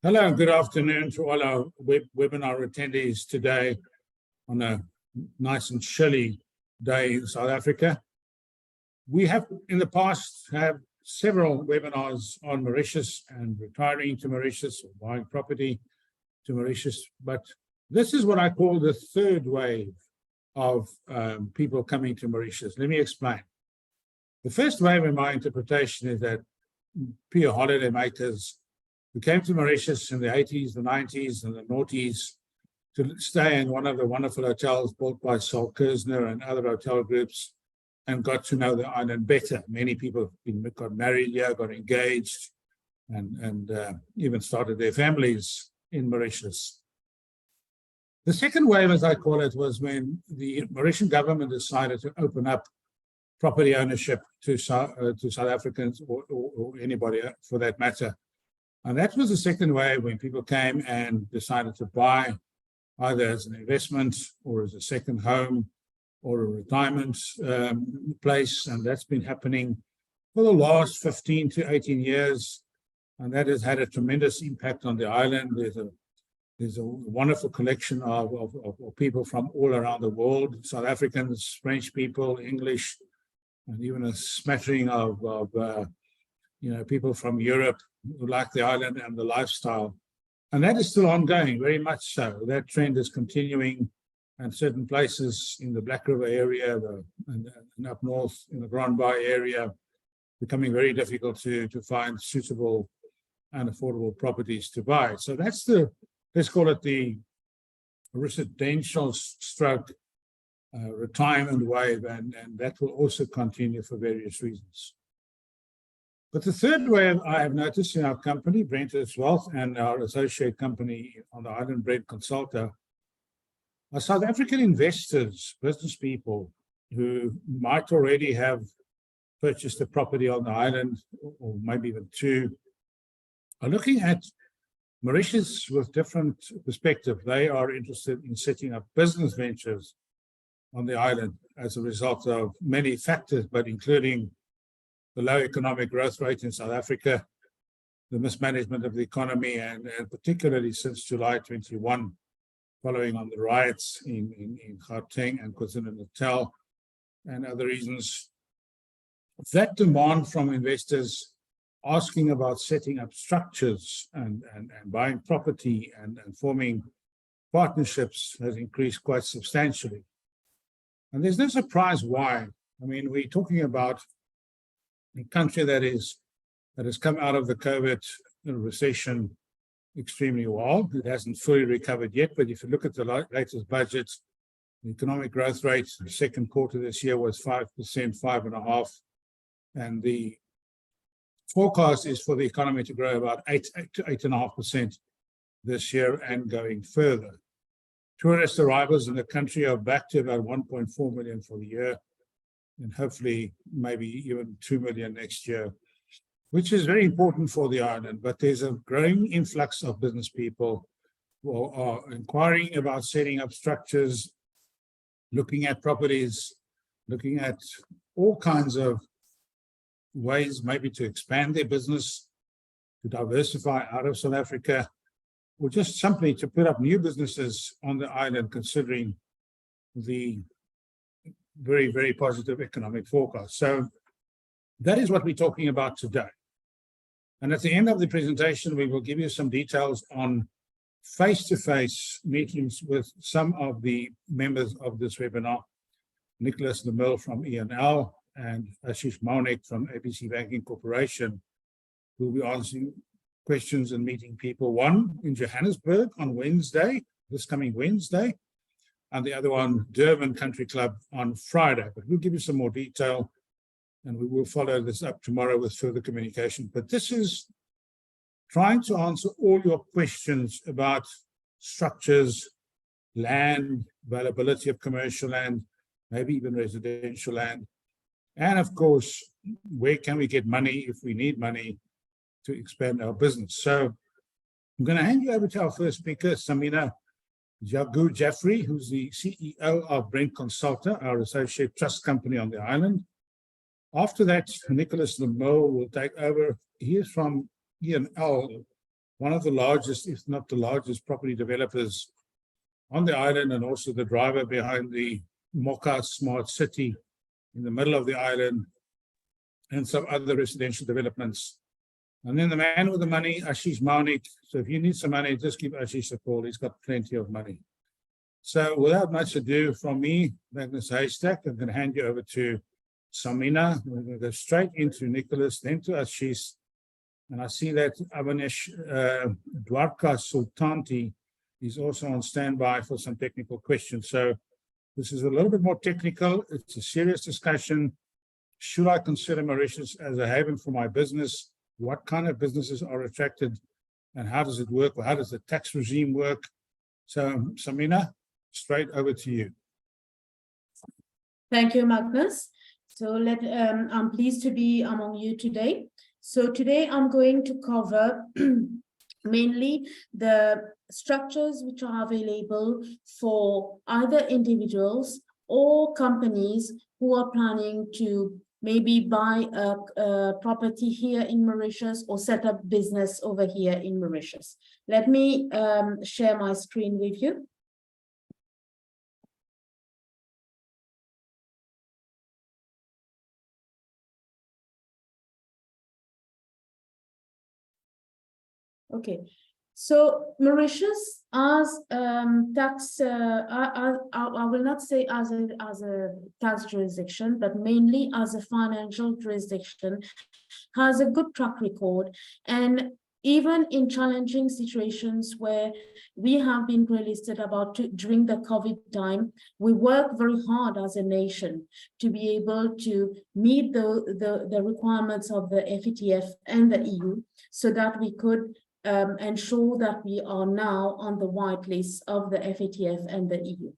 Hello and good afternoon to all our webinar attendees today on a nice and chilly day in South Africa. We have in the past had several webinars on Mauritius and retiring to Mauritius or buying property to Mauritius, but this is what I call the third wave of people coming to Mauritius. Let me explain. The first wave in my interpretation is that pure holiday makers who came to Mauritius in the 80s, the 90s, and the noughties to stay in one of the wonderful hotels built by Sol Kerzner and other hotel groups and got to know the island better. Many people got married here, got engaged, and even started their families in Mauritius. The second wave, as I call it, was when the Mauritian government decided to open up property ownership to South Africans or anybody for that matter. And that was the second wave when people came and decided to buy either as an investment or as a second home or a retirement place. And that's been happening for the last 15 to 18 years. And that has had a tremendous impact on the island. There's a wonderful collection of people from all around the world, South Africans, French people, English, and even a smattering of people from Europe who like the island and the lifestyle. And that is still ongoing, very much so. That trend is continuing, and certain places in the Black River area and up north in the Grand Bay area, becoming very difficult to find suitable and affordable properties to buy. So that's let's call it the residential stroke retirement wave, and that will also continue for various reasons. But the third wave I have noticed in our company, Brent's Wealth, and our associate company on the island, Brent Consulta, are South African investors, business people who might already have purchased a property on the island, or maybe even two, are looking at Mauritius with different perspective. They are interested in setting up business ventures on the island as a result of many factors, but including the low economic growth rate in South Africa, the mismanagement of the economy, and particularly since July 21, following on the riots in Gauteng and KwaZulu-Natal and other reasons. That demand from investors asking about setting up structures and buying property and forming partnerships has increased quite substantially. And there's no surprise why. I mean, we're talking about a country that has come out of the COVID recession extremely well. It hasn't fully recovered yet, but if you look at the latest budget, the economic growth rate in the second quarter this year was 5%, 5.5%, and the forecast is for the economy to grow about 8 to 8.5% this year and going further. Tourist arrivals in the country are back to about 1.4 million for the year, and hopefully maybe even 2 million next year, which is very important for the island. But there's a growing influx of business people who are inquiring about setting up structures, looking at properties, looking at all kinds of ways maybe to expand their business, to diversify out of South Africa, or just simply to put up new businesses on the island, considering the very, very positive economic forecast. So that is what we're talking about today. And at the end of the presentation, we will give you some details on face-to-face meetings with some of the members of this webinar, Nicholas Lemille from E&L and Ashish Maunik from ABC Banking Corporation, who will be answering questions and meeting people, one in Johannesburg on Wednesday, this coming Wednesday, and the other one, Durban Country Club, on Friday. But we'll give you some more detail, and we will follow this up tomorrow with further communication. But this is trying to answer all your questions about structures, land, availability of commercial land, maybe even residential land, and of course, where can we get money if we need money to expand our business. So I'm going to hand you over to our first speaker, Samina Jagu Jeffrey, who's the CEO of Brent Consulta, our associate trust company on the island. After that, Nicholas Lemille will take over. He is from E&L, one of the largest, if not the largest, property developers on the island, and also the driver behind the Mocha Smart City in the middle of the island, and some other residential developments. And then the man with the money, Ashish Maunik. So if you need some money, just give Ashish a call. He's got plenty of money. So without much ado from me, Magnus Haystack, I'm going to hand you over to Samina. We're going to go straight into Nicholas, then to Ashish. And I see that Avanesh Dwarka Sultanti is also on standby for some technical questions. So this is a little bit more technical. It's a serious discussion. Should I consider Mauritius as a haven for my business? What kind of businesses are attracted and how does it work? Or how does the tax regime work? So Samina, straight over to you. Thank you, Magnus. So I'm pleased to be among you today. So today I'm going to cover mainly the structures which are available for either individuals or companies who are planning to maybe buy a property here in Mauritius or set up business over here in Mauritius. Let me share my screen with you. Okay, so Mauritius as tax, I will not say as a tax jurisdiction, but mainly as a financial jurisdiction, has a good track record. And even in challenging situations where we have been relisted about during the COVID time, we work very hard as a nation to be able to meet the requirements of the FATF and the EU so that we could ensure that we are now on the white list of the FATF and the EU.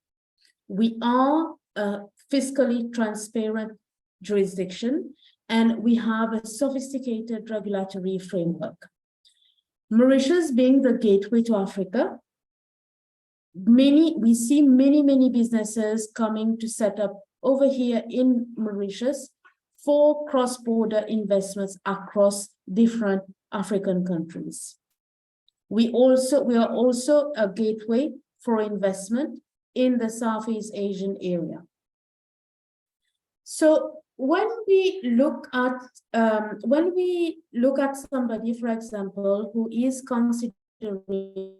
We are a fiscally transparent jurisdiction, and we have a sophisticated regulatory framework. Mauritius being the gateway to Africa, we see many businesses coming to set up over here in Mauritius for cross-border investments across different African countries. We are also a gateway for investment in the Southeast Asian area. So when we look at somebody, for example, who is considering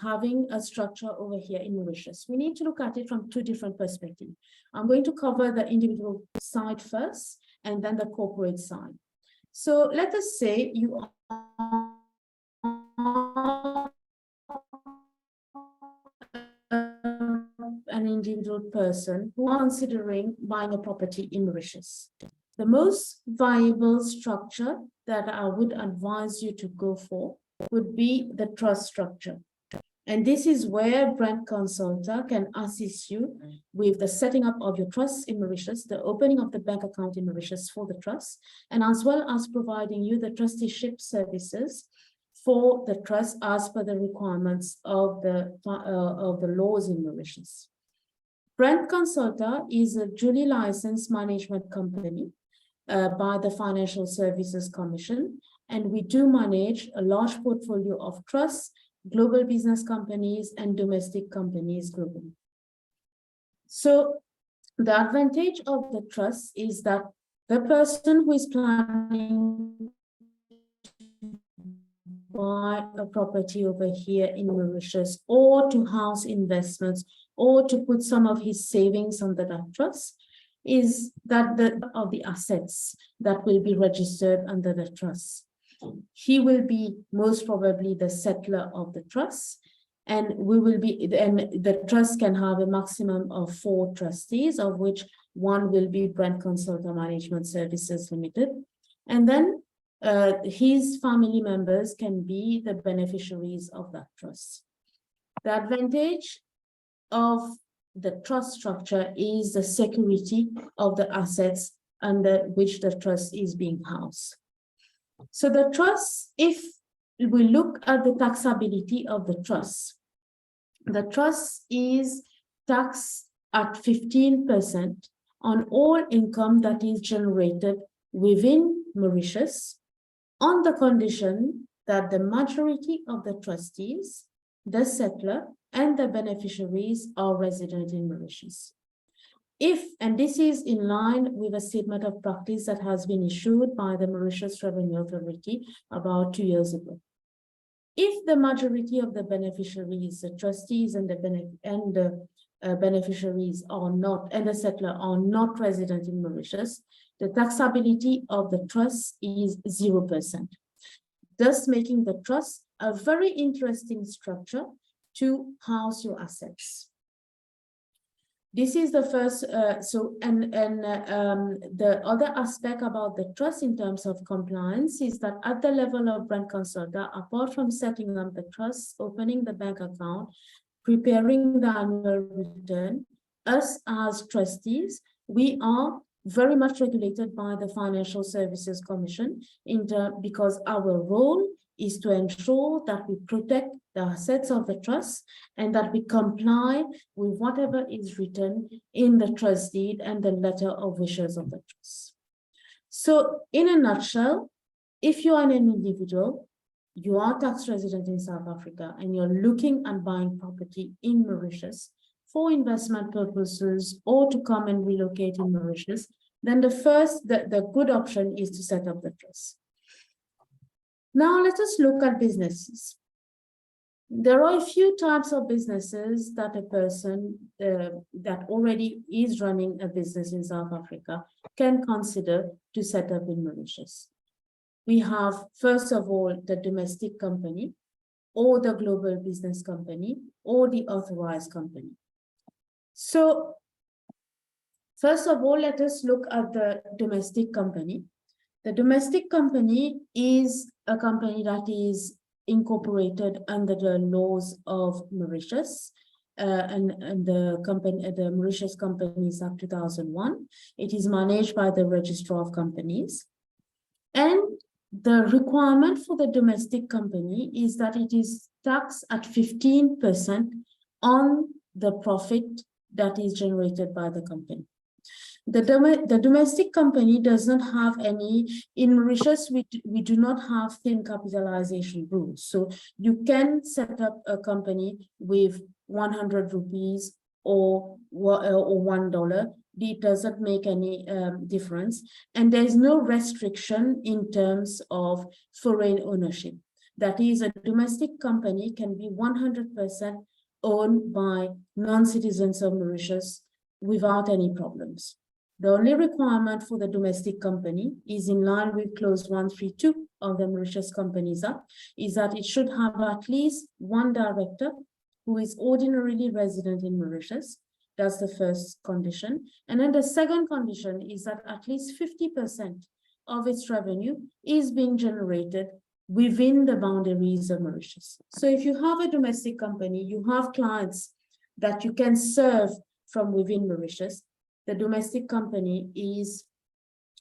having a structure over here in Mauritius, we need to look at it from two different perspectives. I'm going to cover the individual side first, and then the corporate side. So let us say you are an individual person who are considering buying a property in Mauritius. The most viable structure that I would advise you to go for would be the trust structure. And this is where Brand Consulta can assist you with the setting up of your trust in Mauritius, the opening of the bank account in Mauritius for the trust, and as well as providing you the trusteeship services for the trust as per the requirements of the laws in Mauritius. Brand Consulta is a duly licensed management company by the Financial Services Commission, and we do manage a large portfolio of trusts, global business companies, and domestic companies globally. So the advantage of the trust is that the person who is planning to buy a property over here in Mauritius, or to house investments, or to put some of his savings under that trust, is that the assets that will be registered under the trust. He will be most probably the settler of the trust, and the trust can have a maximum of 4 trustees, of which one will be Brand Consulta Management Services Limited, and then his family members can be the beneficiaries of that trust. The advantage of the trust structure is the security of the assets under which the trust is being housed. So the trust, if we look at the taxability of the trust is taxed at 15% on all income that is generated within Mauritius on the condition that the majority of the trustees, the settlor, and the beneficiaries are resident in Mauritius. If, and this is in line with a statement of practice that has been issued by the Mauritius Revenue Authority about 2 years ago. If the majority of the beneficiaries, the trustees and the beneficiaries are not, and the settlor are not resident in Mauritius, the taxability of the trust is 0%, thus making the trust a very interesting structure to house your assets. This is the first, the other aspect about the trust in terms of compliance is that at the level of brand consultant, apart from setting up the trust, opening the bank account, preparing the annual return, us as trustees, we are very much regulated by the Financial Services Commission because our role is to ensure that we protect the assets of the trust and that we comply with whatever is written in the trust deed and the letter of wishes of the trust. So in a nutshell, if you are an individual, you are tax resident in South Africa and you're looking at buying property in Mauritius for investment purposes or to come and relocate in Mauritius, then the good option is to set up the trust. Now let us look at businesses. There are a few types of businesses that a person that already is running a business in South Africa can consider to set up in Mauritius. We have, first of all, the domestic company, or the global business company, or the authorized company. So, first of all, let us look at the domestic company. The domestic company is a company that is incorporated under the laws of Mauritius and the Mauritius Companies Act 2001. It is managed by the Registrar of Companies. And the requirement for the domestic company is that it is taxed at 15% on the profit that is generated by the company. The domestic company does not have any, in Mauritius, we do not have thin capitalization rules. So you can set up a company with 100 rupees or $1. It doesn't make any difference. And there's no restriction in terms of foreign ownership. That is, a domestic company can be 100% owned by non-citizens of Mauritius without any problems. The only requirement for the domestic company is in line with clause 132 of the Mauritius Companies Act, is that it should have at least one director who is ordinarily resident in Mauritius. That's the first condition. And then the second condition is that at least 50% of its revenue is being generated within the boundaries of Mauritius. So if you have a domestic company, you have clients that you can serve from within Mauritius, the domestic company is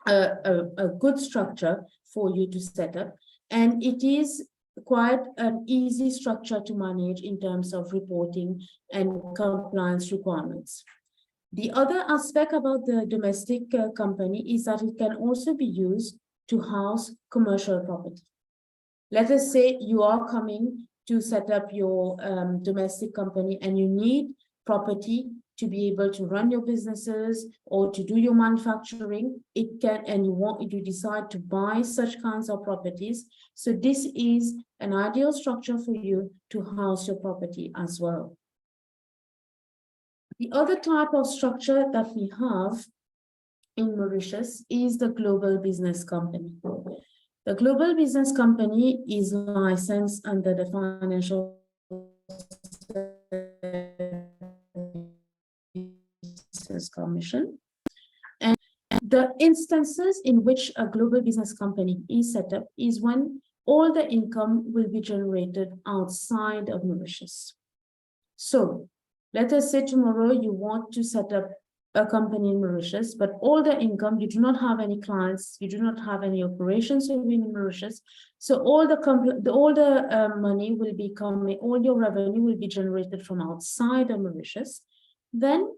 a good structure for you to set up. And it is quite an easy structure to manage in terms of reporting and compliance requirements. The other aspect about the domestic company is that it can also be used to house commercial property. Let us say you are coming to set up your domestic company and you need property to be able to run your businesses or to do your manufacturing. It can, and you decide to buy such kinds of properties. So this is an ideal structure for you to house your property as well. The other type of structure that we have in Mauritius is the global business company. The global business company is licensed under the Financial Services Commission. And the instances in which a global business company is set up is when all the income will be generated outside of Mauritius. So let us say tomorrow you want to set up a company in Mauritius, but all the income, you do not have any clients, you do not have any operations in Mauritius. So all the money will be coming, all your revenue will be generated from outside of Mauritius. Then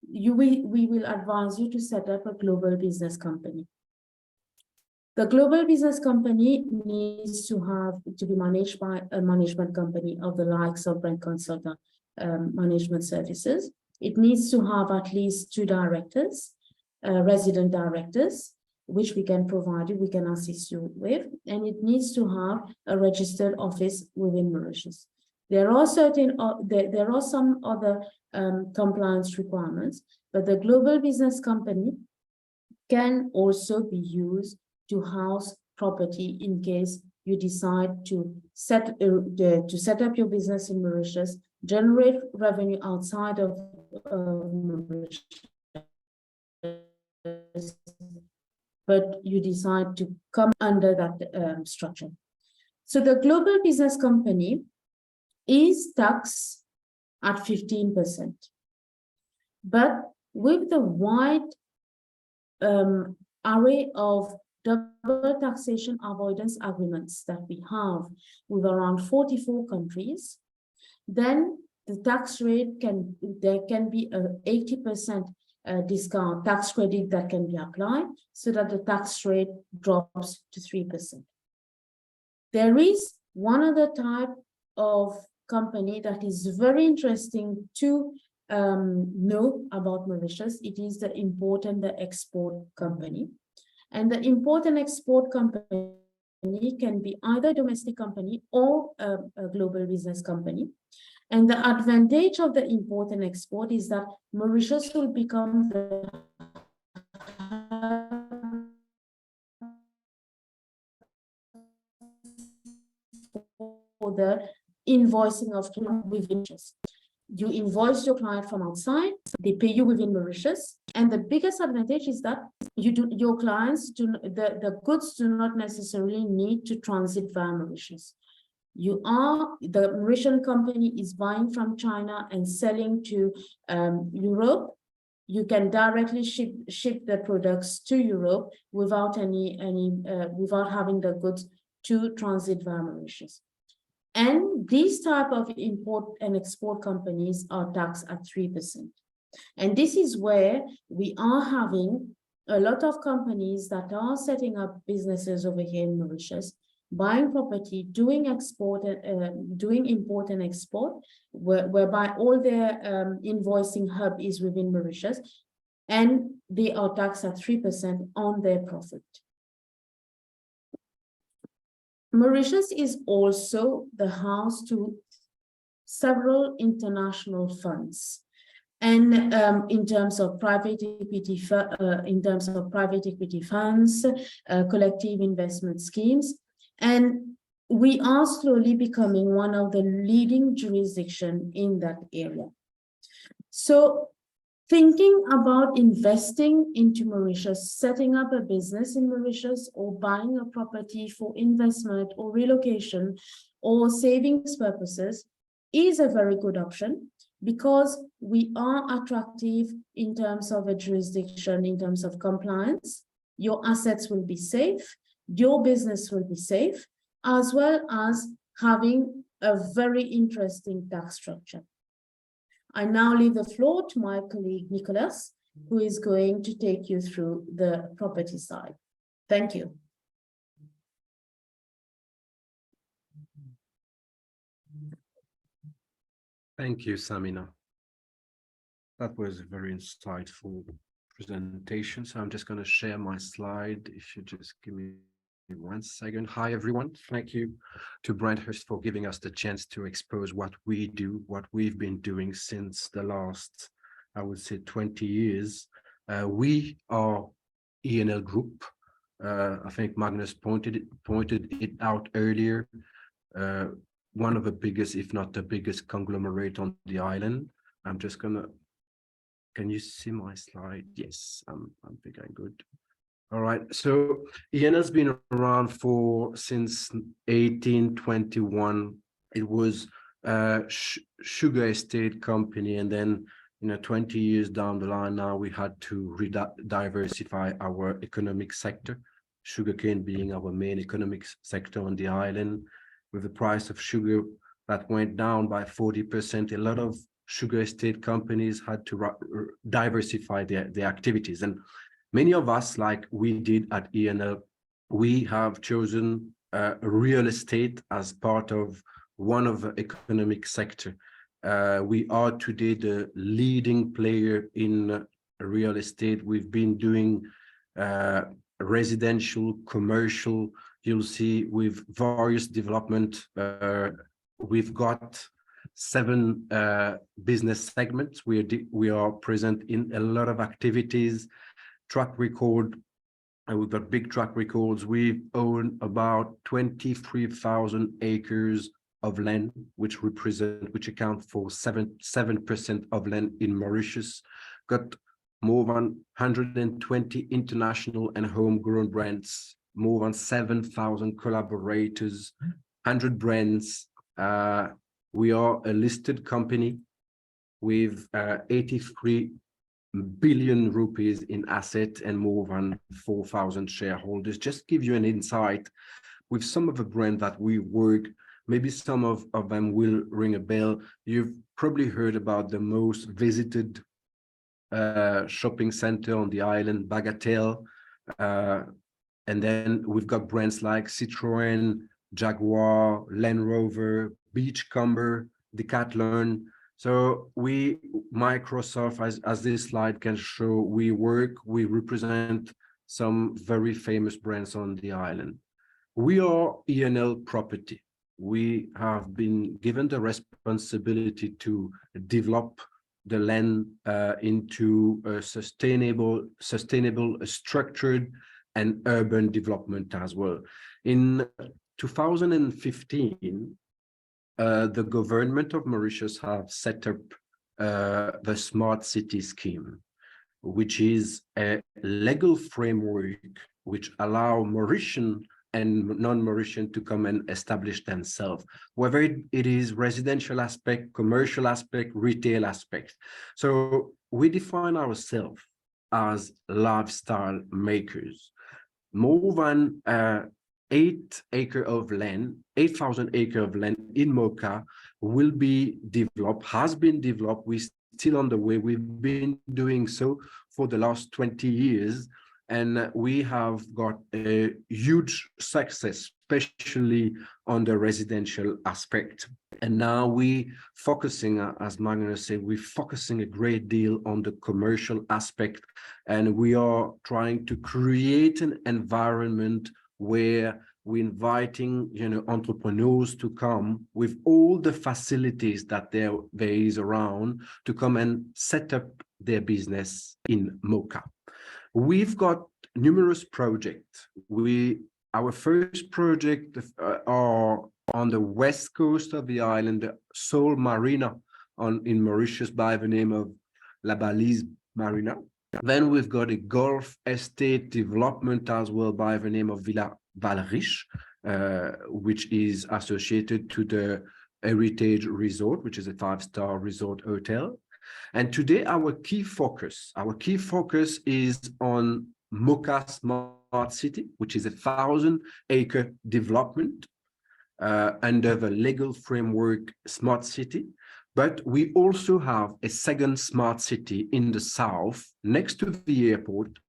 we will advise you to set up a global business company. The global business company needs to be managed by a management company of the likes of Brand Consultant Management Services. It needs to have at least 2 directors, resident directors, which we can provide you, we can assist you with, and it needs to have a registered office within Mauritius. There are there are some other compliance requirements, but the global business company can also be used to house property in case you decide to set up your business in Mauritius, generate revenue outside of Mauritius, but you decide to come under that structure. So the global business company is taxed at 15%. But with the wide array of double taxation avoidance agreements that we have with around 44 countries, then the tax rate there can be an 80% discount tax credit that can be applied so that the tax rate drops to 3%. There is one other type of company that is very interesting to know about Mauritius. It is the import and the export company. And the import and export company can be either a domestic company or a global business company. And the advantage of the import and export is that Mauritius will become the for the invoicing of within Mauritius. You invoice your client from outside, they pay you within Mauritius, and the biggest advantage is that your clients the goods do not necessarily need to transit via Mauritius. The Mauritian company is buying from China and selling to Europe. You can directly ship the products to Europe without without having the goods to transit via Mauritius. And these type of import and export companies are taxed at 3%. And this is where we are having a lot of companies that are setting up businesses over here in Mauritius, buying property, doing import and export, whereby all their invoicing hub is within Mauritius, and they are taxed at 3% on their profit. Mauritius is also the house to several international funds, and in terms of private equity, funds, collective investment schemes, and we are slowly becoming one of the leading jurisdictions in that area. So, thinking about investing into Mauritius, setting up a business in Mauritius, or buying a property for investment or relocation or savings purposes is a very good option because we are attractive in terms of a jurisdiction, in terms of compliance. Your assets will be safe, your business will be safe, as well as having a very interesting tax structure. I now leave the floor to my colleague, Nicholas, who is going to take you through the property side. Thank you. Thank you, Samina. That was a very insightful presentation. So I'm just going to share my slide. If you just give me 1 second. Hi, everyone. Thank you to Brandhurst for giving us the chance to expose what we do, what we've been doing since the last, I would say, 20 years. We are ENL Group. I think Magnus pointed it out earlier. One of the biggest, if not the biggest, conglomerate on the island. I'm just gonna. Can you see my slide? Yes, I think I'm good. All right, so ENL has been around since 1821. It was a sugar estate company, and then 20 years down the line, now we had to diversify our economic sector, sugarcane being our main economic sector on the island. With the price of sugar that went down by 40%, a lot of sugar estate companies had to diversify their activities, and many of us, like we did at ENL, we have chosen real estate as part of one of the economic sector. We are today the leading player in real estate. We've been doing residential, commercial. You'll see with various development. We've got 7 business segments. We are present in a lot of activities. Track record, and we've got big track records. We own about 23,000 acres of land, which account for 7% of land in Mauritius. Got more than 120 international and homegrown brands, more than 7,000 collaborators, 100 brands. We are a listed company with 83 billion rupees in asset and more than 4,000 shareholders. Just give you an insight with some of the brands that we work, maybe some of them will ring a bell. You've probably heard about the most visited shopping center on the island, Bagatelle. And then we've got brands like Citroën, Jaguar, Land Rover, Beachcomber, Decathlon. So Microsoft, as this slide can show, we represent some very famous brands on the island. We are ENL Property. We have been given the responsibility to develop the land into a sustainable, structured and urban development as well. In 2015, the government of Mauritius have set up the Smart City Scheme, which is a legal framework which allow Mauritian and non-Mauritian to come and establish themselves, whether it is residential aspect, commercial aspect, retail aspect. So we define ourselves as lifestyle makers. More than 8,000 acres of land in Mocha will be developed, has been developed. We're still on the way. We've been doing so for the last 20 years. And we have got a huge success, especially on the residential aspect. And now we focusing, as Magnus said, we're focusing a great deal on the commercial aspect. And we are trying to create an environment where we're inviting, entrepreneurs to come with all the facilities that there is around to come and set up their business in Mocha. We've got numerous projects. Our first project are on the west coast of the island, the Seoul Marina in Mauritius by the name of La Balise Marina. Then we've got a golf estate development as well by the name of Villa Valriche, which is associated to the Heritage Resort, which is a 5-star resort hotel. And today our key focus is on Mocha Smart City, which is a 1,000-acre development under the legal framework Smart City. But we also have a second smart city in the south next to the airport,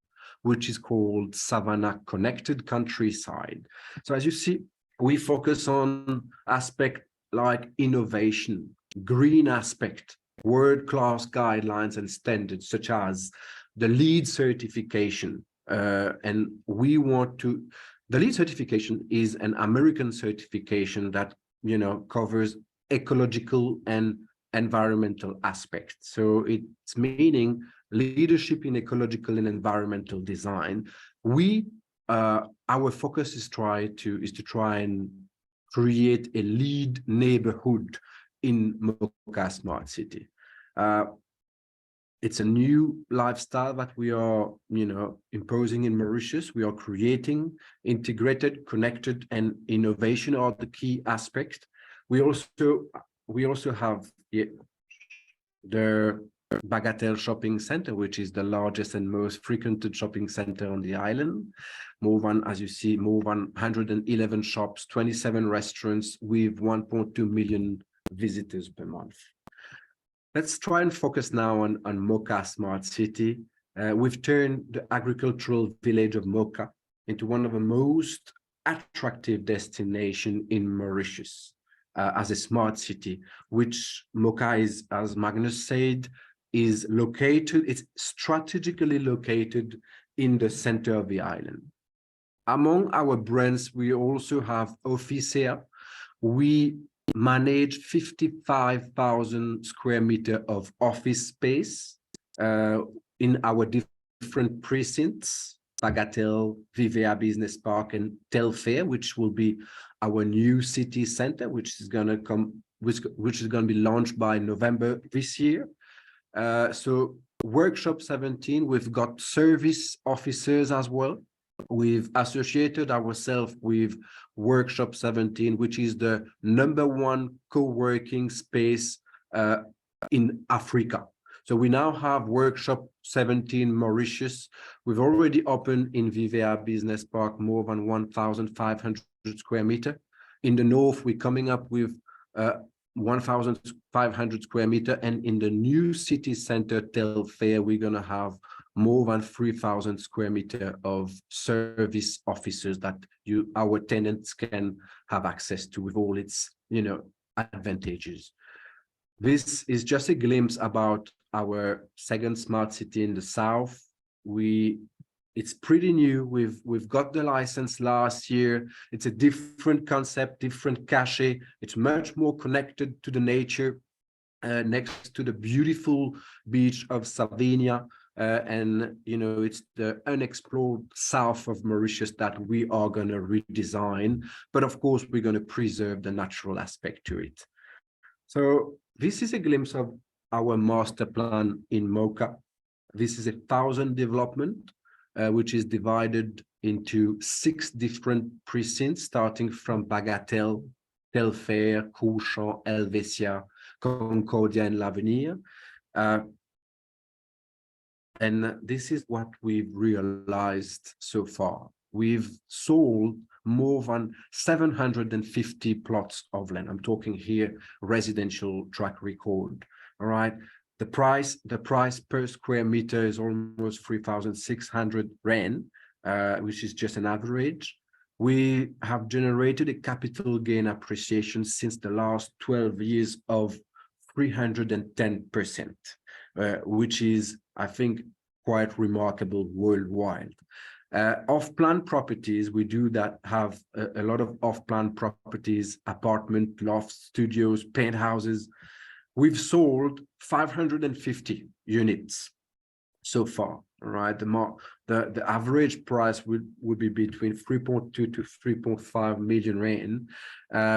which is called Savannah Connected Countryside. So as you see, we focus on aspects like innovation, green aspect, world-class guidelines and standards, such as the LEED certification. And we want to, the LEED certification is an American certification that, covers ecological and environmental aspects. So it's meaning leadership in ecological and environmental design. Our focus is to try and create a LEED neighborhood in Mocha Smart City. It's a new lifestyle that we are, imposing in Mauritius. We are creating integrated, connected, and innovation are the key aspects. We also have the Bagatelle Shopping Center, which is the largest and most frequented shopping center on the island. As you see, more than 111 shops, 27 restaurants with 1.2 million visitors per month. Let's try and focus now on Mocha Smart City. We've turned the agricultural village of Mocha into one of the most attractive destinations in Mauritius as a smart city, which Mocha is, as Magnus said, is located, it's strategically located in the center of the island. Among our brands, we also have Officea. We manage 55,000 square meters of office space in our different precincts, Bagatelle, Vivea Business Park, and Telfair, which will be our new city center, which is going to come, which is going to be launched by November this year. So Workshop 17, we've got service officers as well. We've associated ourselves with Workshop 17, which is the #1 co-working space in Africa. So we now have Workshop 17 Mauritius. We've already opened in Vivea Business Park more than 1,500 square meters. In the north, we're coming up with 1,500 square meters, and in the new city center Telfair, we're going to have more than 3,000 square meters of service offices that our tenants can have access to with all its, advantages. This is just a glimpse about our second smart city in the south. It's pretty new. We've got the license last year. It's a different concept, different cachet. It's much more connected to the nature, next to the beautiful beach of Sardinia. And it's the unexplored south of Mauritius that we are going to redesign, but of course we're going to preserve the natural aspect to it. So this is a glimpse of our master plan in Mocha. This is a 1,000 development, which is divided into 6 different precincts, starting from Bagatelle, Telfair, Couchant, Helvetia, Concordia, and L'Avenir. And this is what we've realized so far. We've sold more than 750 plots of land. I'm talking here residential track record. All right. The price per square meter is almost 3,600 rand, which is just an average. We have generated a capital gain appreciation since the last 12 years of 310%, which is, I think, quite remarkable worldwide. Off-plan properties, we do that, have a lot of off-plan properties, apartment, lofts, studios, penthouses. We've sold 550 units so far, right? The average price would be between 3.2 to 3.5 million rand.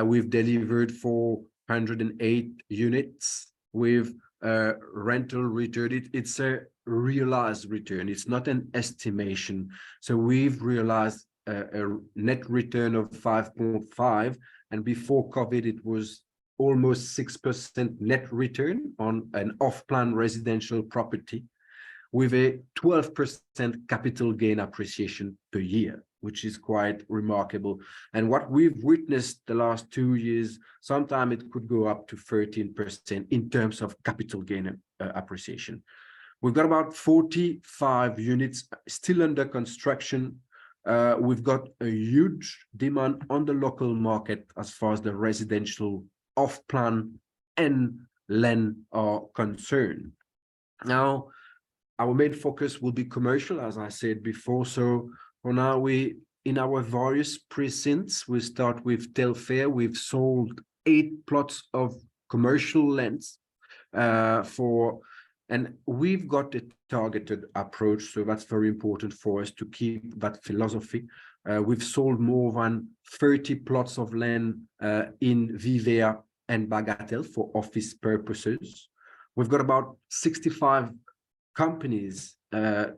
We've delivered 408 units with rental return. It's a realized return. It's not an estimation. So we've realized a net return of 5.5, and before COVID, it was almost 6% net return on an off-plan residential property, with a 12% capital gain appreciation per year, which is quite remarkable. And what we've witnessed the last 2 years, sometimes it could go up to 13% in terms of capital gain appreciation. We've got about 45 units still under construction. We've got a huge demand on the local market as far as the residential off-plan and land are concerned. Now, our main focus will be commercial, as I said before. So for now, in our various precincts, we start with Telfair. We've sold 8 plots of commercial lands and we've got a targeted approach. So that's very important for us to keep that philosophy. We've sold more than 30 plots of land in Vivea and Bagatelle for office purposes. We've got about 65 companies,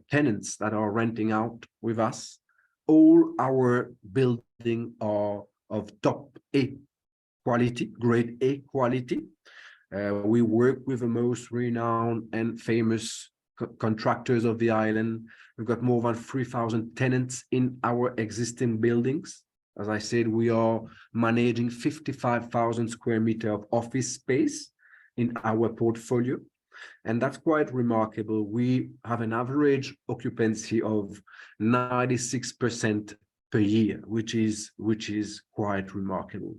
tenants that are renting out with us. All our buildings are of top A quality, grade A quality. We work with the most renowned and famous contractors of the island. We've got more than 3,000 tenants in our existing buildings. As I said, we are managing 55,000 square meters of office space in our portfolio. And that's quite remarkable. We have an average occupancy of 96% per year, which is quite remarkable.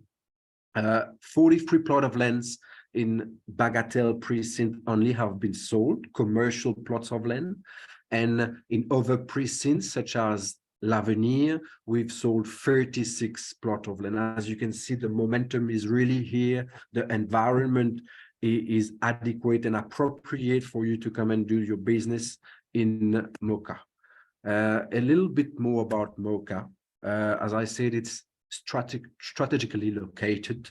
43 plot of lands in Bagatelle precinct only have been sold, commercial plots of land. And in other precincts, such as L'Avenir, we've sold 36 plot of land. As you can see, the momentum is really here. The environment is adequate and appropriate for you to come and do your business in Mocha. A little bit more about Mocha. As I said, it's strategically located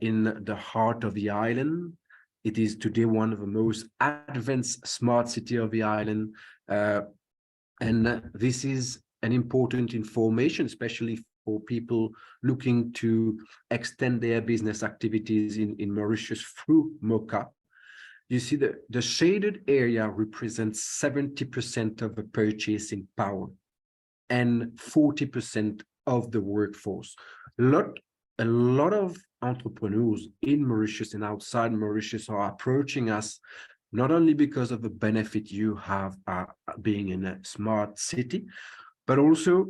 in the heart of the island. It is today one of the most advanced smart city of the island. And this is an important information, especially for people looking to extend their business activities in Mauritius through Mocha. You see the shaded area represents 70% of the purchasing power and 40% of the workforce. A lot of entrepreneurs in Mauritius and outside Mauritius are approaching us, not only because of the benefit you have being in a smart city, but also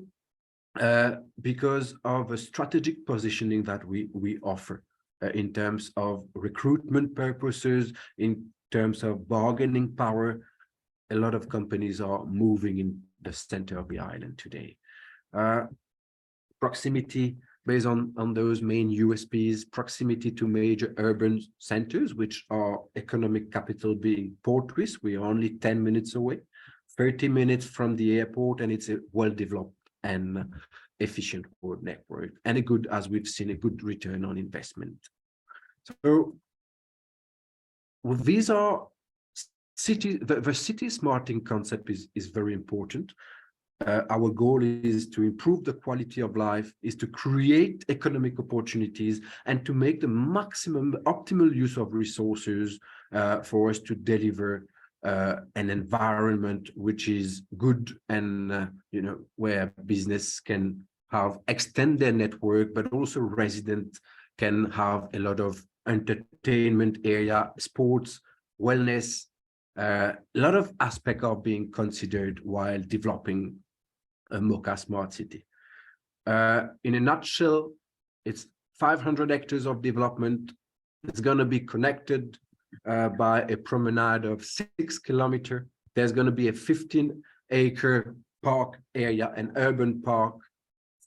because of a strategic positioning that we offer in terms of recruitment purposes, in terms of bargaining power. A lot of companies are moving in the center of the island today. Proximity based on those main USPs, proximity to major urban centers, which are economic capital being Port-Louis. We are only 10 minutes away, 30 minutes from the airport, and it's a well-developed and efficient road network, and a good, as we've seen, a good return on investment. So well, these are city, the city smarting concept is very important. Our goal is to improve the quality of life, is to create economic opportunities, and to make the maximum optimal use of resources for us to deliver an environment which is good and where business can have extend their network, but also residents can have a lot of entertainment area, sports, wellness. A lot of aspects are being considered while developing a Mocha smart city. In a nutshell, it's 500 hectares of development. It's going to be connected by a promenade of 6 kilometers. There's going to be a 15-acre park area, an urban park.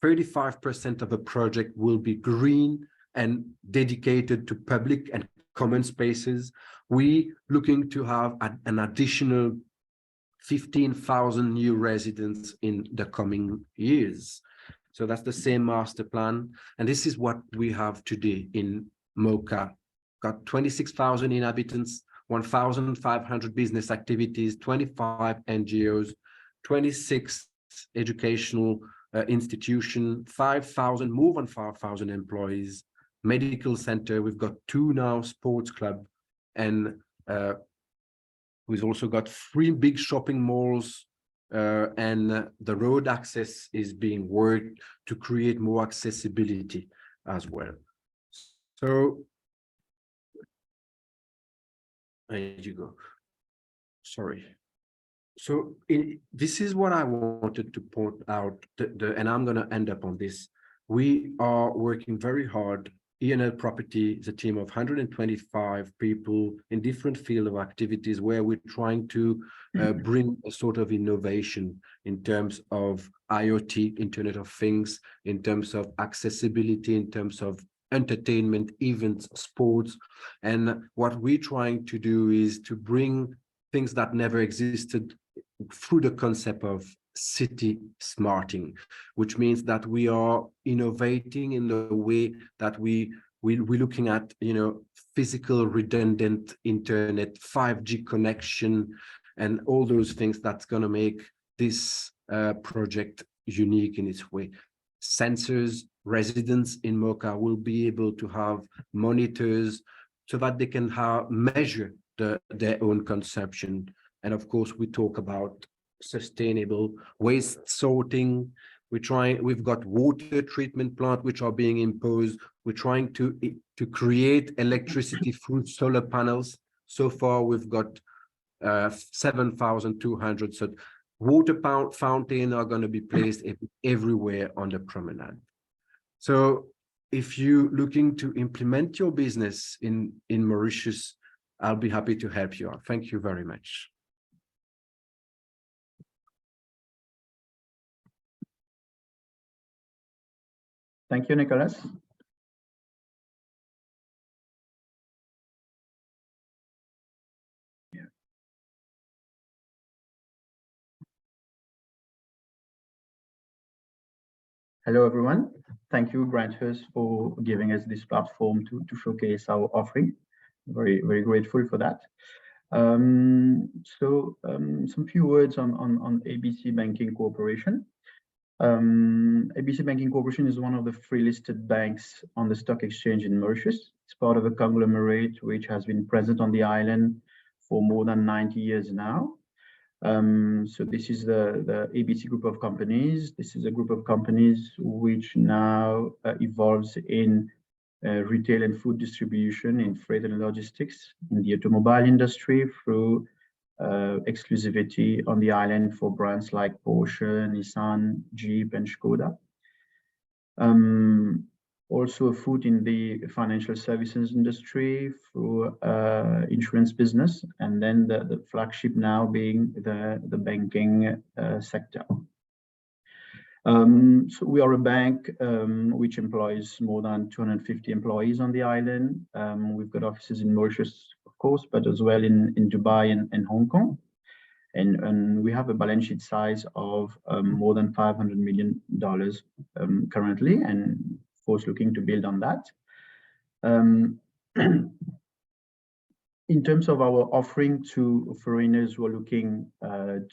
35% of the project will be green and dedicated to public and common spaces. We looking to have an additional 15,000 new residents in the coming years. So that's the same master plan. And this is what we have today in Mocha. Got 26,000 inhabitants, 1,500 business activities, 25 NGOs, 26 educational institutions, 5,000, more than 5,000 employees, medical center. We've got 2 now sports club, and we've also got 3 big shopping malls, and the road access is being worked to create more accessibility as well. So there you go. Sorry. So this is what I wanted to point out, and I'm going to end up on this. We are working very hard. ENL Property is a team of 125 people in different fields of activities, where we're trying to bring a sort of innovation in terms of IoT, Internet of Things, in terms of accessibility, in terms of entertainment, events, sports. And what we're trying to do is to bring things that never existed through the concept of city smarting, which means that we are innovating in the way that we're looking at, physical redundant internet, 5G connection, and all those things that's going to make this project unique in its way. Sensors, residents in Mocha will be able to have monitors so that they can measure their own consumption. And of course, we talk about sustainable waste sorting. We've got water treatment plant which are being imposed. We're trying to create electricity through solar panels. So far, we've got 7,200. So water fountain are going to be placed everywhere on the promenade. So if you're looking to implement your business in Mauritius, I'll be happy to help you out. Thank you very much. Thank you, Nicholas. Hello, everyone. Thank you, Branchers, for giving us this platform to showcase our offering. Very, very grateful for that. Some few words on ABC Banking Corporation. ABC Banking Corporation is one of the 3 listed banks on the stock exchange in Mauritius. It's part of a conglomerate which has been present on the island for more than 90 years now. So this is the ABC group of companies. This is a group of companies which now evolves in retail and food distribution, in freight and logistics, in the automobile industry through exclusivity on the island for brands like Porsche, Nissan, Jeep, and Skoda. Also a foot in the financial services industry through insurance business, and then the flagship now being the banking sector. So we are a bank which employs more than 250 employees on the island. We've got offices in Mauritius, of course, but as well in Dubai and Hong Kong. And we have a balance sheet size of more than $500 million currently, and of course looking to build on that. In terms of our offering to foreigners who are looking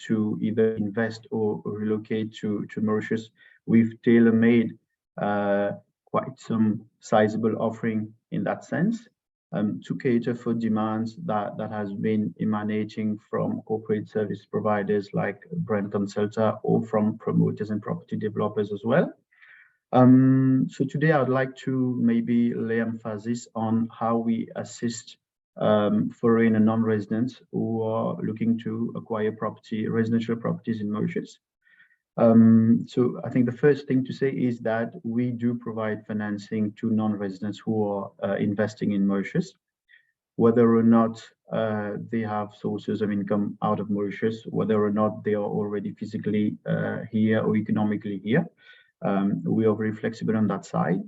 to either invest or relocate to Mauritius, we've tailor-made quite some sizable offering in that sense to cater for demands that has been emanating from corporate service providers like Brand Consulta or from promoters and property developers as well. So today I'd like to maybe lay emphasis on how we assist foreign and non-residents who are looking to acquire residential properties in Mauritius. So I think the first thing to say is that we do provide financing to non-residents who are investing in Mauritius, whether or not they have sources of income out of Mauritius, whether or not they are already physically here or economically here. We are very flexible on that side.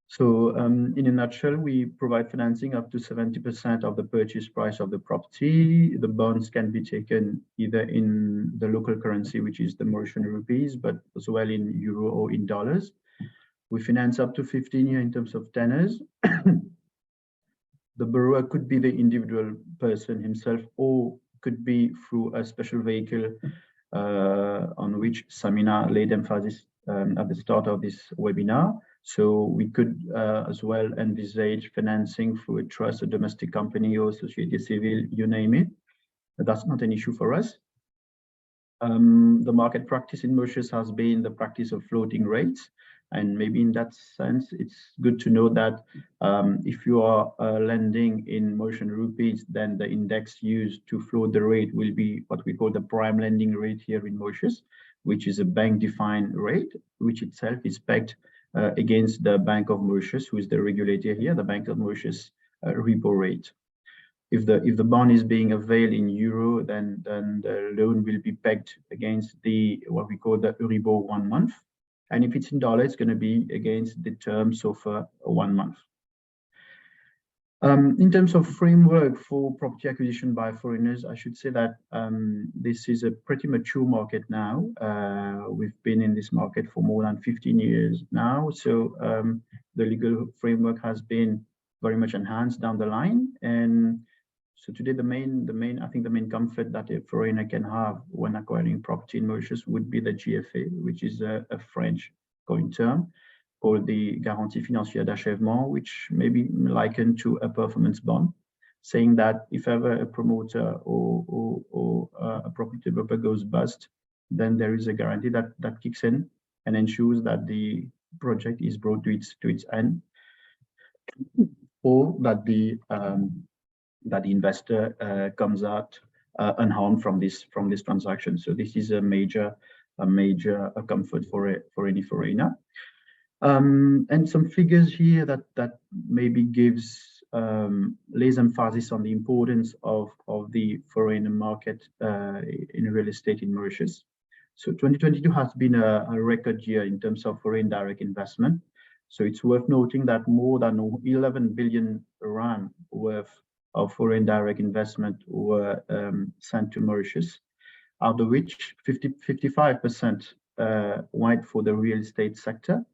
So in a nutshell, we provide financing up to 70% of the purchase price of the property. The bonds can be taken either in the local currency, which is the Mauritian rupees, but as well in euro or in dollars. We finance up to 15 years in terms of tenors. The borrower could be the individual person himself, or could be through a special vehicle on which Samina laid emphasis at the start of this webinar. So we could as well envisage financing through a trust, a domestic company, or société civile, you name it. But that's not an issue for us. The market practice in Mauritius has been the practice of floating rates. And maybe in that sense, it's good to know that if you are lending in Mauritian rupees, then the index used to float the rate will be what we call the prime lending rate here in Mauritius, which is a bank-defined rate, which itself is pegged against the Bank of Mauritius, who is the regulator here, the Bank of Mauritius repo rate. If the bond is being availed in euro, then the loan will be pegged against what we call the Euribor 1 month. And if it's in dollars, it's going to be against the term SOFR 1 month. In terms of framework for property acquisition by foreigners, I should say that this is a pretty mature market now. We've been in this market for more than 15 years now. So the legal framework has been very much enhanced down the line. And so today, I think the main comfort that a foreigner can have when acquiring property in Mauritius would be the GFA, which is a French coin term, or the Garantie Financière d'Achèvement, which may be likened to a performance bond, saying that if ever a promoter or a property developer goes bust, then there is a guarantee that kicks in and ensures that the project is brought to its end, or that the that the investor comes out unharmed from this transaction. So this is a major comfort for any foreigner. And some figures here that maybe gives lays emphasis on the importance of the foreign market in real estate in Mauritius. So 2022 has been a record year in terms of foreign direct investment. So it's worth noting that more than 11 billion rand worth of foreign direct investment were sent to Mauritius, out of which 55% went for the real estate sector,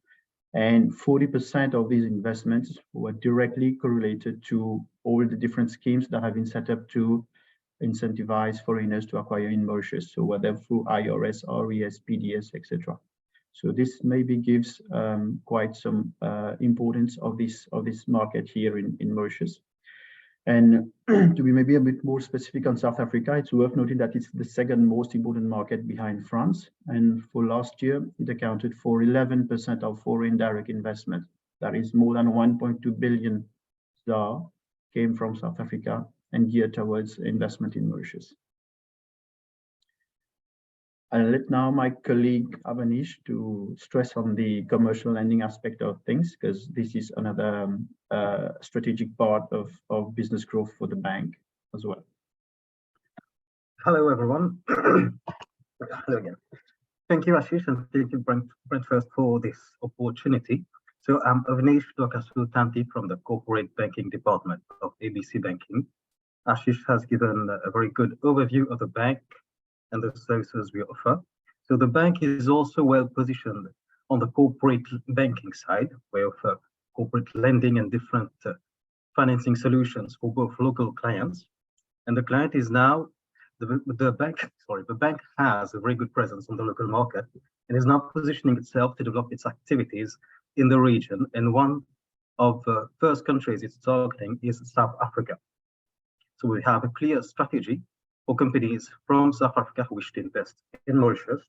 and 40% of these investments were directly correlated to all the different schemes that have been set up to incentivize foreigners to acquire in Mauritius. So whether through IRS, RES, PDS, etc. So this maybe gives quite some importance of this market here in Mauritius. And to be maybe a bit more specific on South Africa, it's worth noting that it's the second most important market behind France. And for last year, it accounted for 11% of foreign direct investment. That is more than 1.2 billion ZAR came from South Africa and geared towards investment in Mauritius. I'll let now my colleague Avanish to stress on the commercial lending aspect of things, because this is another strategic part of business growth for the bank as well. Hello, everyone. Hello again. Thank you, Ashish, and thank you, Brent, first for this opportunity. So I'm Avanish Tanti from the Corporate Banking Department of ABC Banking. Ashish has given a very good overview of the bank and the services we offer. So the bank is also well positioned on the corporate banking side. We offer corporate lending and different financing solutions for both local clients. And the client is now, the bank has a very good presence on the local market and is now positioning itself to develop its activities in the region. And one of the first countries it's targeting is South Africa. So we have a clear strategy for companies from South Africa who wish to invest in Mauritius,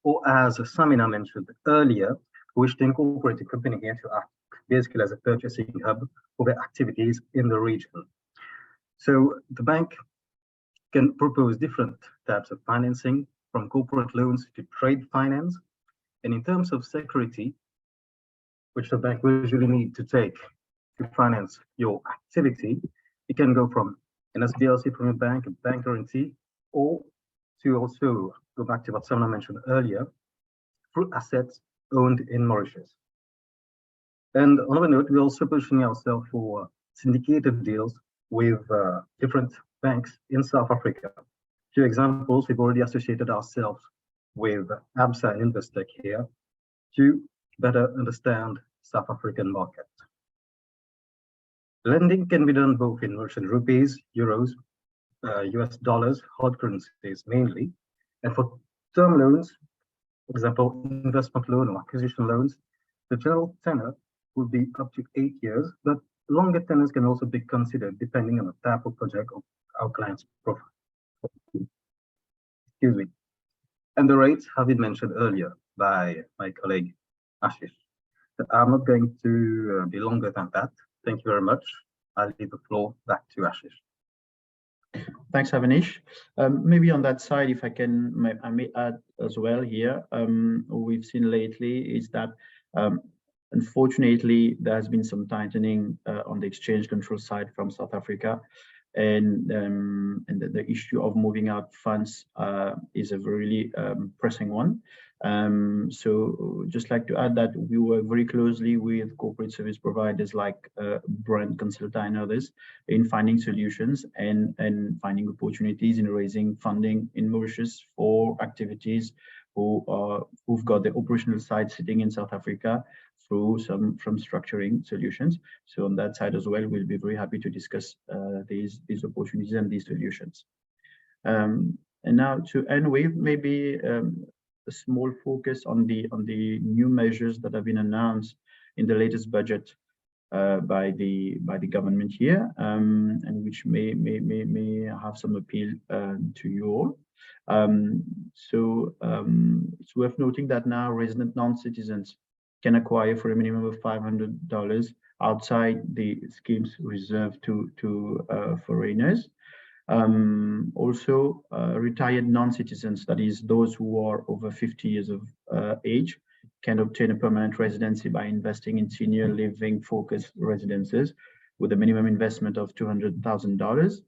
or as Samina mentioned earlier, who wish to incorporate a company here to act basically as a purchasing hub for their activities in the region. So the bank can propose different types of financing, from corporate loans to trade finance. And in terms of security, which the bank will usually need to take to finance your activity, it can go from an SBLC from a bank guarantee, or to also go back to what Samina mentioned earlier, through assets owned in Mauritius. And on another note, we're also positioning ourselves for syndicated deals with different banks in South Africa. A few examples, we've already associated ourselves with ABSA and Investec here to better understand South African market. Lending can be done both in Mauritian rupees, euros, US dollars, hard currencies mainly. And for term loans, for example, investment loan or acquisition loans, the general tenor will be up to 8 years, but longer tenors can also be considered depending on the type of project of our client's profile. Excuse me. And the rates have been mentioned earlier by my colleague Ashish. But I'm not going to be longer than that. Thank you very much. I'll leave the floor back to Ashish. Thanks, Avanish. Maybe on that side, if I may add as well here, what we've seen lately is that unfortunately, there has been some tightening on the exchange control side from South Africa, and the issue of moving out funds is a really pressing one. So just like to add that we work very closely with corporate service providers like Brand Consulta and others in finding solutions and finding opportunities in raising funding in Mauritius for activities who've got the operational side sitting in South Africa through some structuring solutions. So on that side as well, we'll be very happy to discuss these opportunities and these solutions. And now to end with maybe a small focus on the new measures that have been announced in the latest budget by the government here, and which may have some appeal to you all. So it's worth noting that now resident non-citizens can acquire for a minimum of $500 outside the schemes reserved to foreigners. Also, retired non-citizens, that is those who are over 50 years of age, can obtain a permanent residency by investing in senior living focused residences with a minimum investment of $200,000.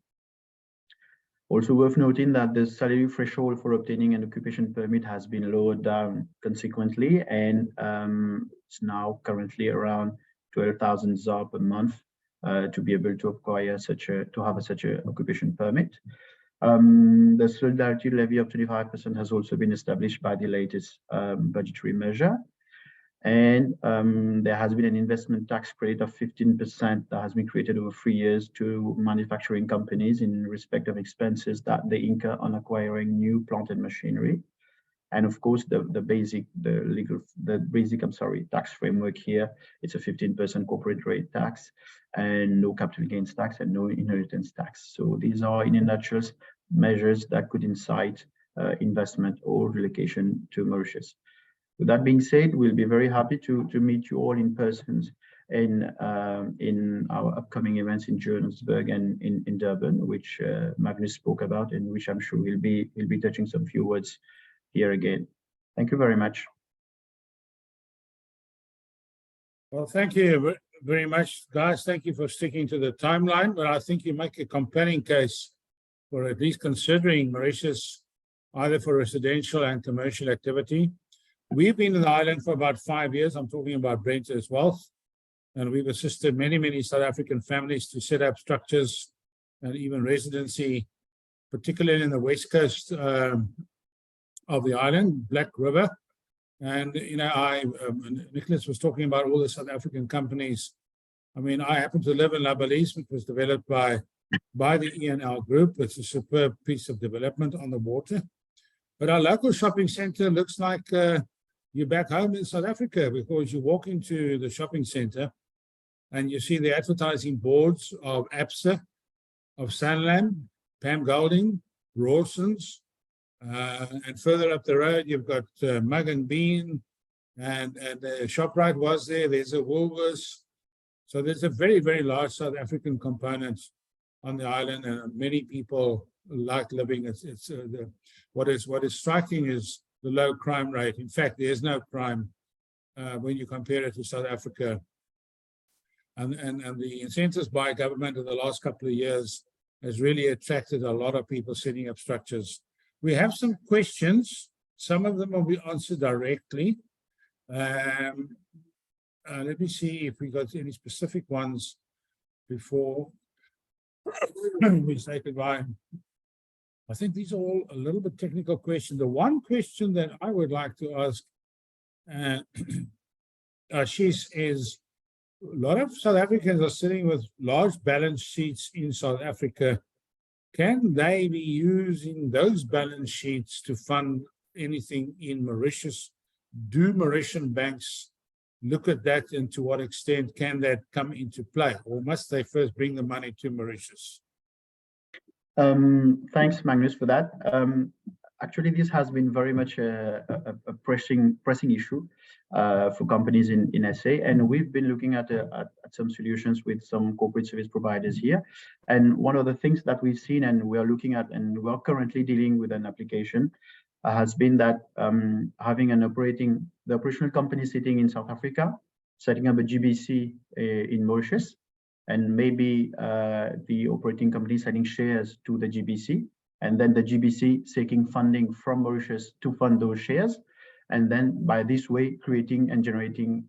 Also worth noting that the salary threshold for obtaining an occupation permit has been lowered down consequently, and it's now currently around 12,000 ZAR per month to be able to acquire such a occupation permit. The solidarity levy of 25% has also been established by the latest budgetary measure. And there has been an investment tax credit of 15% that has been created over 3 years to manufacturing companies in respect of expenses that they incur on acquiring new plant and machinery. And of course, the basic tax framework here, it's a 15% corporate rate tax and no capital gains tax and no inheritance tax. So these are, in a nutshell, measures that could incite investment or relocation to Mauritius. With that being said, we'll be very happy to meet you all in person in our upcoming events in Johannesburg and in Durban, which Magnus spoke about, and which I'm sure we'll be touching some few words here again. Thank you very much. Well, thank you very much, guys. Thank you for sticking to the timeline, but I think you make a compelling case for at least considering Mauritius either for residential and commercial activity. We've been in the island for about 5 years. I'm talking about Brent as well. And we've assisted many South African families to set up structures and even residency, particularly in the west coast of the island, Black River. And, you know, Nicholas was talking about all the South African companies. I mean, I happen to live in La Balise, which was developed by the ENL Group. It's a superb piece of development on the water. But our local shopping center looks like you're back home in South Africa, because you walk into the shopping center and you see the advertising boards of ABSA, of Sanlam, Pam Golding, Rawson's, and further up the road, you've got Mug and Bean, and ShopRite was there. There's a Woolworths. So there's a very large South African component on the island, and many people like living. What is striking is the low crime rate. In fact, there's no crime when you compare it to South Africa. And the incentives by government in the last couple of years has really attracted a lot of people setting up structures. We have some questions. Some of them will be answered directly. Let me see if we got any specific ones before we say goodbye. I think these are all a little bit technical questions. The one question that I would like to ask Ashish is, a lot of South Africans are sitting with large balance sheets in South Africa. Can they be using those balance sheets to fund anything in Mauritius? Do Mauritian banks look at that, and to what extent can that come into play? Or must they first bring the money to Mauritius? Thanks, Magnus, for that. Actually, this has been very much a pressing issue for companies in SA, and we've been looking at some solutions with some corporate service providers here. And one of the things that we've seen and we are looking at, and we're currently dealing with an application, has been that having the operational company sitting in South Africa, setting up a GBC in Mauritius, and maybe the operating company selling shares to the GBC, and then the GBC seeking funding from Mauritius to fund those shares, and then by this way creating and generating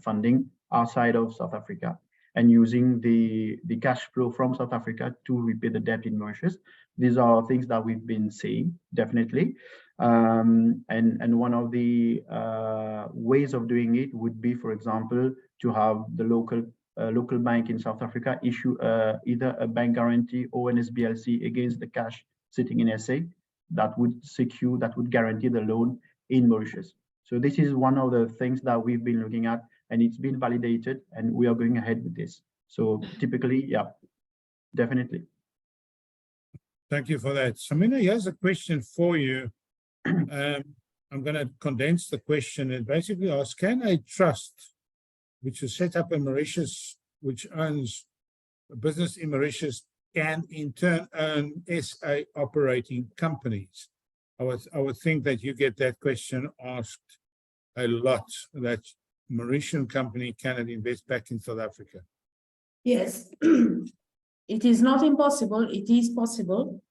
funding outside of South Africa, and using the cash flow from South Africa to repay the debt in Mauritius. These are things that we've been seeing, definitely. And one of the ways of doing it would be, for example, to have the local bank in South Africa issue either a bank guarantee or an SBLC against the cash sitting in SA that would guarantee the loan in Mauritius. So this is one of the things that we've been looking at, and it's been validated, and we are going ahead with this. So typically, yeah, definitely. Thank you for that. Samina, here's a question for you. I I'm going to condense the question and basically ask, can a trust which is set up in Mauritius, which owns a business in Mauritius, can in turn own SA operating companies? I would think that you get that question asked a lot, that Mauritian company cannot invest back in South Africa. Yes, it is not impossible, it is possible,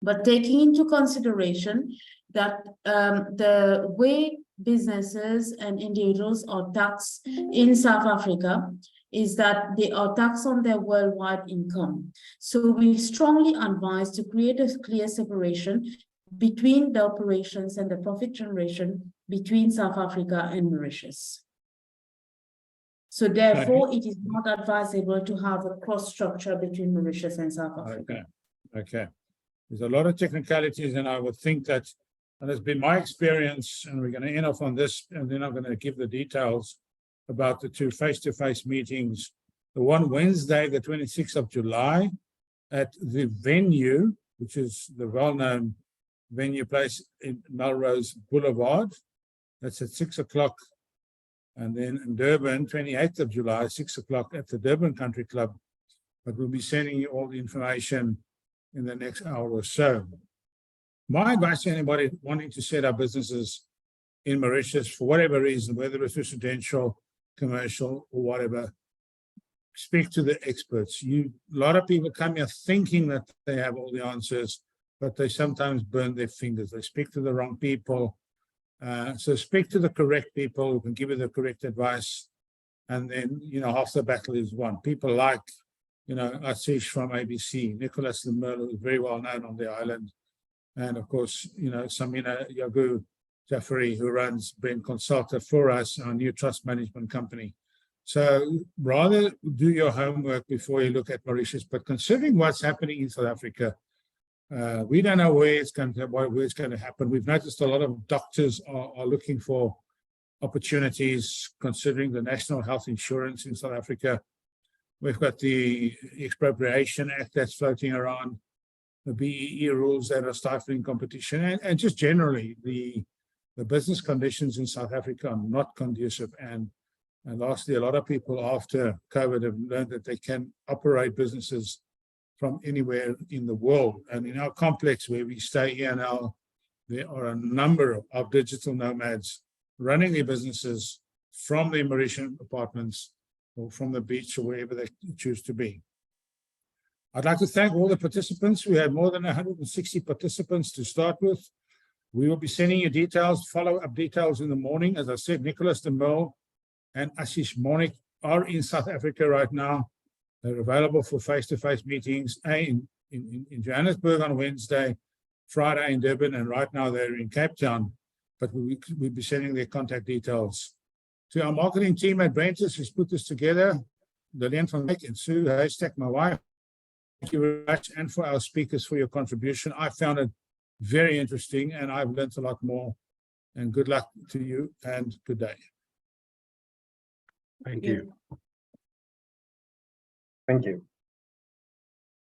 but taking into consideration that the way businesses and individuals are taxed in South Africa is that they are taxed on their worldwide income. So we strongly advise to create a clear separation between the operations and the profit generation between South Africa and Mauritius. So therefore, it is not advisable to have a cross structure between Mauritius and South Africa. Okay. There's a lot of technicalities, and I would think that, and it's been my experience, and we're going to end off on this, and then I'm going to give the details about the two face-to-face meetings. The one Wednesday, the 26th of July, at the venue, which is the well-known venue place in Melrose Boulevard. That's at 6 o'clock. And then in Durban, 28th of July, 6 o'clock at the Durban Country Club. But we'll be sending you all the information in the next hour or so. My advice to anybody wanting to set up businesses in Mauritius for whatever reason, whether it's residential, commercial, or whatever, speak to the experts. A lot of people come here thinking that they have all the answers, but they sometimes burn their fingers. They speak to the wrong people. So speak to the correct people who can give you the correct advice. And then, half the battle is won. People like, Ashish from ABC, Nicholas the Merle, who is very well known on the island. And of course, Samina Yagu Jafari, who runs Ben Consulta for us, our new trust management company. So rather do your homework before you look at Mauritius. But considering what's happening in South Africa, we don't know where it's going to happen. We've noticed a lot of doctors are looking for opportunities, considering the National Health Insurance in South Africa. We've got the Expropriation Act that's floating around, the BEE rules that are stifling competition, and just generally the business conditions in South Africa are not conducive. And lastly, a lot of people after COVID have learned that they can operate businesses from anywhere in the world. And in our complex where we stay here now, there are a number of digital nomads running their businesses from their Mauritian apartments or from the beach or wherever they choose to be. I'd like to thank all the participants. We had more than 160 participants to start with. We will be sending you details, follow-up details in the morning. As I said, Nicholas de Merle and Ashish Monik are in South Africa right now. They're available for face-to-face meetings in Johannesburg on Wednesday, Friday in Durban, and right now they're in Cape Town. But we'll be sending their contact details. To our marketing team at Brentis, who's put this together, Lilian van Wyk and Sue Haystack, my wife, thank you very much, and for our speakers for your contribution. I found it very interesting, and I've learned a lot more. And good luck to you, and good day. Thank you. Thank you.